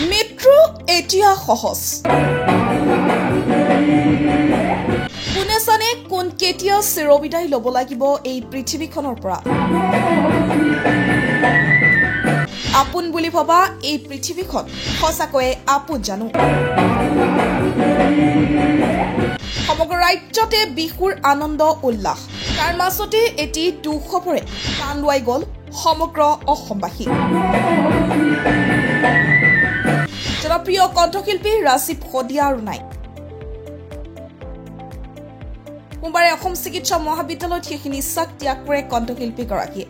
মৃত্যু এতিয়া সহজ কোনে জানে কোন কেতিয়া চিৰবিদায় ল'ব লাগিব এই পৃথিৱীখনৰ পৰা আপোন বুলি ভবা এই পৃথিৱীখন সঁচাকৈয়ে আপোন জানো সমগ্ৰ ৰাজ্যতে বিহুৰ আনন্দ উল্লাস তাৰ মাজতে এটি দুখবৰে কাণ লোৱাই গ'ল সমগ্ৰ অসমবাসী জনপ্ৰিয় কণ্ঠশিল্পী ৰাজীৱ শদিয়া আৰু নাই সোমবাৰে অসম চিকিৎসা মহাবিদ্যালয়ত শেষ নিশ্বাস ত্যাগ কৰে কণ্ঠশিল্পীগৰাকীয়ে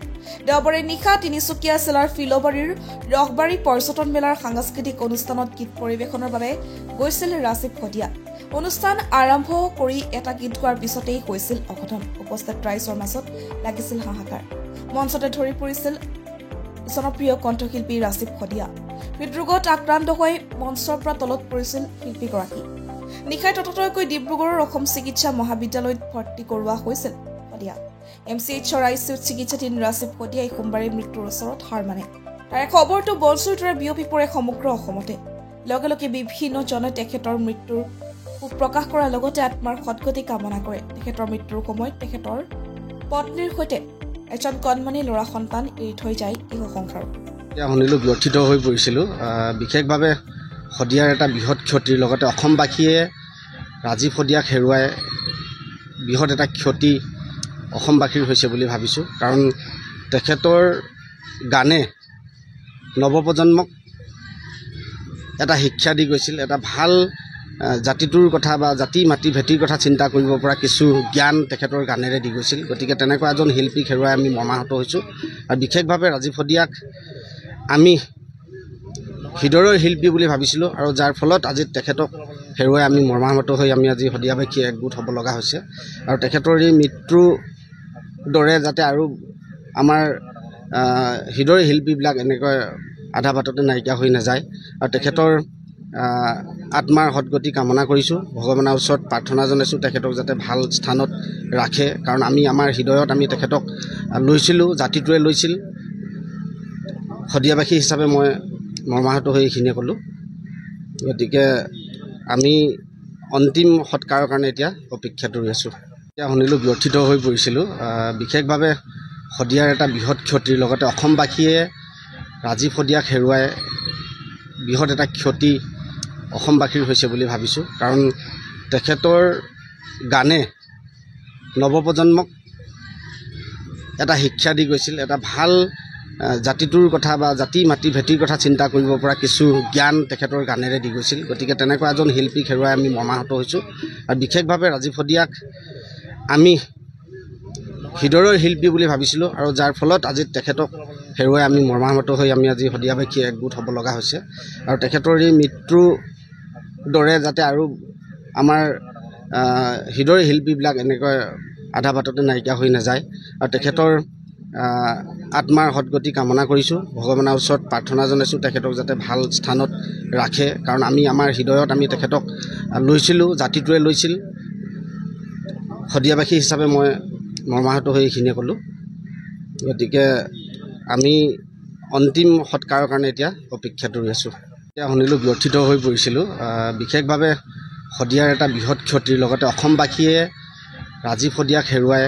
দেওবাৰে নিশা তিনিচুকীয়া জিলাৰ ফিলবাৰীৰ ৰহবাৰী পৰ্যটন মেলাৰ সাংস্কৃতিক অনুষ্ঠানত গীত পৰিৱেশনৰ বাবে গৈছিল ৰাজীৱ শদিয়া অনুষ্ঠান আৰম্ভ কৰি এটা গীত গোৱাৰ পিছতেই হৈছিল অঘটন উপস্থিত ৰাইজৰ মাজত লাগিছিল হাহাকাৰ মঞ্চতে ধৰি পৰিছিল জনপ্ৰিয় কণ্ঠশিল্পী ৰাজীৱ শদিয়া হৃদৰোগত আক্ৰান্ত হৈ মঞ্চৰ পৰা তলত পৰিছিল শিল্পীগৰাকী নিশাই তততৈকৈ ডিব্ৰুগড়ৰ অসম চিকিৎসা মহাবিদ্যালয়ত ভৰ্তি কৰোৱা হৈছিল শদিয়া এমচিএইচৰ আইচিইউত চিকিৎসাধীন ৰাজীৱ শদিয়াই সোমবাৰে মৃত্যুৰ ওচৰত হাৰ মানে তাৰ খবৰটো বলছুৰ দৰে বিয়পি পৰে সমগ্ৰ অসমতে লগে লগে বিভিন্নজনে তেখেতৰ মৃত্যুৰ প্ৰকাশ কৰাৰ লগতে আত্মাৰ সদ্গতি কামনা কৰে তেখেতৰ মৃত্যুৰ সময়ত তেখেতৰ পত্নীৰ সৈতে এজন কণমানি ল'ৰা সন্তান এৰি থৈ যায় ইহ সংসাৰ শুনিলোঁ ব্যথিত হৈ পৰিছিলোঁ বিশেষভাৱে শদিয়াৰ এটা বৃহৎ ক্ষতিৰ লগতে অসমবাসীয়ে ৰাজীৱ শদিয়াক হেৰুৱাই বৃহৎ এটা ক্ষতি অসমবাসীৰ হৈছে বুলি ভাবিছোঁ কাৰণ তেখেতৰ গানে নৱপ্ৰজন্মক এটা শিক্ষা দি গৈছিল এটা ভাল জাতিটোৰ কথা বা জাতি মাটি ভেটিৰ কথা চিন্তা কৰিব পৰা কিছু জ্ঞান তেখেতৰ গানেৰে দি গৈছিল গতিকে তেনেকুৱা এজন শিল্পীক হেৰুৱাই আমি মৰ্মাহত হৈছোঁ আৰু বিশেষভাৱে ৰাজীৱ শদিয়াক আমি হৃদয়ৰ শিল্পী বুলি ভাবিছিলোঁ আৰু যাৰ ফলত আজি তেখেতক হেৰুৱাই আমি মৰ্মাহত হৈ আমি আজি শদিয়াবাসী একগোট হ'ব লগা হৈছে আৰু তেখেতৰ এই মৃত্যুৰ দৰে যাতে আৰু আমাৰ হৃদয়ৰ শিল্পীবিলাক এনেকৈ আধা বাটতে নাইকিয়া হৈ নাযায় আৰু তেখেতৰ আত্মাৰ সদ্গতি কামনা কৰিছোঁ ভগৱানৰ ওচৰত প্ৰাৰ্থনা জনাইছোঁ তেখেতক যাতে ভাল স্থানত ৰাখে কাৰণ আমি আমাৰ হৃদয়ত আমি তেখেতক লৈছিলোঁ জাতিটোৱে লৈছিল শদিয়াবাসী হিচাপে মই মৰ্মাহত হৈ এইখিনিয়ে ক'লোঁ গতিকে আমি অন্তিম সৎকাৰৰ কাৰণে এতিয়া অপেক্ষাত ৰৈ আছোঁ এতিয়া শুনিলোঁ ব্যথিত হৈ পৰিছিলোঁ বিশেষভাৱে শদিয়াৰ এটা বৃহৎ ক্ষতিৰ লগতে অসমবাসীয়ে ৰাজীৱ শদিয়াক হেৰুৱাই বৃহৎ এটা ক্ষতি অসমবাসীৰ হৈছে বুলি ভাবিছোঁ কাৰণ তেখেতৰ গানে নৱপ্ৰজন্মক এটা শিক্ষা দি গৈছিল এটা ভাল জাতিটোৰ কথা বা জাতি মাটি ভেটিৰ কথা চিন্তা কৰিব পৰা কিছু জ্ঞান তেখেতৰ গানেৰে দি গৈছিল গতিকে তেনেকুৱা এজন শিল্পীক হেৰুৱাই আমি মৰ্মাহত হৈছোঁ আৰু বিশেষভাৱে ৰাজীৱ শদিয়াক আমি হৃদয়ৰ শিল্পী বুলি ভাবিছিলোঁ আৰু যাৰ ফলত আজি তেখেতক হেৰুৱাই আমি মৰ্মাহত হৈ আমি আজি শদিয়াবাসী একগোট হ'ব লগা হৈছে আৰু তেখেতৰ এই মৃত্যুৰ দৰে যাতে আৰু আমাৰ হৃদয়ৰ শিল্পীবিলাক এনেকৈ আধা বাটতে নাইকিয়া হৈ নাযায় আৰু তেখেতৰ আত্মাৰ সদ্গতি কামনা কৰিছোঁ ভগৱানৰ ওচৰত প্ৰাৰ্থনা জনাইছোঁ তেখেতক যাতে ভাল স্থানত ৰাখে কাৰণ আমি আমাৰ হৃদয়ত আমি তেখেতক লৈছিলোঁ জাতিটোৱে লৈছিল শদিয়াবাসী হিচাপে মই মৰ্মাহত হৈ এইখিনিয়ে ক'লোঁ গতিকে আমি অন্তিম সৎকাৰৰ কাৰণে এতিয়া অপেক্ষাত ৰৈ আছোঁ এতিয়া শুনিলোঁ ব্যথিত হৈ পৰিছিলোঁ বিশেষভাৱে শদিয়াৰ এটা বৃহৎ ক্ষতিৰ লগতে অসমবাসীয়ে ৰাজীৱ শদিয়াক হেৰুৱাই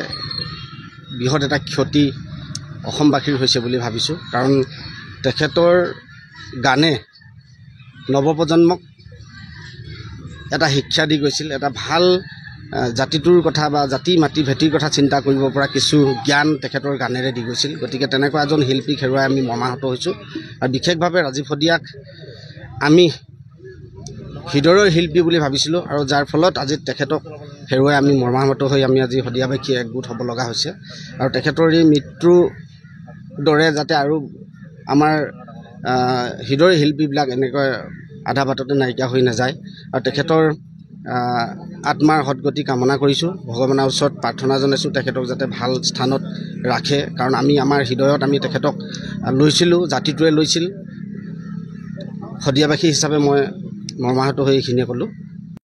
বৃহৎ এটা ক্ষতি অসমবাসীৰ হৈছে বুলি ভাবিছোঁ কাৰণ তেখেতৰ গানে নৱপ্ৰজন্মক এটা শিক্ষা দি গৈছিল এটা ভাল জাতিটোৰ কথা বা জাতি মাটি ভেটিৰ কথা চিন্তা কৰিব পৰা কিছু জ্ঞান তেখেতৰ গানেৰে দি গৈছিল গতিকে তেনেকুৱা এজন শিল্পীক হেৰুৱাই আমি মৰ্মাহত হৈছোঁ আৰু বিশেষভাৱে ৰাজীৱ শদিয়াক আমি হৃদয়ৰ শিল্পী বুলি ভাবিছিলোঁ আৰু যাৰ ফলত আজি তেখেতক হেৰুৱাই আমি মৰ্মাহত হৈ আমি আজি শদিয়াবাসী একগোট হ'ব লগা হৈছে আৰু তেখেতৰ এই মৃত্যুৰ দৰে যাতে আৰু আমাৰ হৃদয়ৰ শিল্পীবিলাক এনেকৈ আধা বাটতে নাইকিয়া হৈ নাযায় আৰু তেখেতৰ আত্মাৰ সদ্গতি কামনা কৰিছোঁ ভগৱানৰ ওচৰত প্ৰাৰ্থনা জনাইছোঁ তেখেতক যাতে ভাল স্থানত ৰাখে কাৰণ আমি আমাৰ হৃদয়ত আমি তেখেতক লৈছিলোঁ জাতিটোৱে লৈছিল শদিয়াবাসী হিচাপে মই মৰ্মাহত হৈ এইখিনিয়ে ক'লোঁ।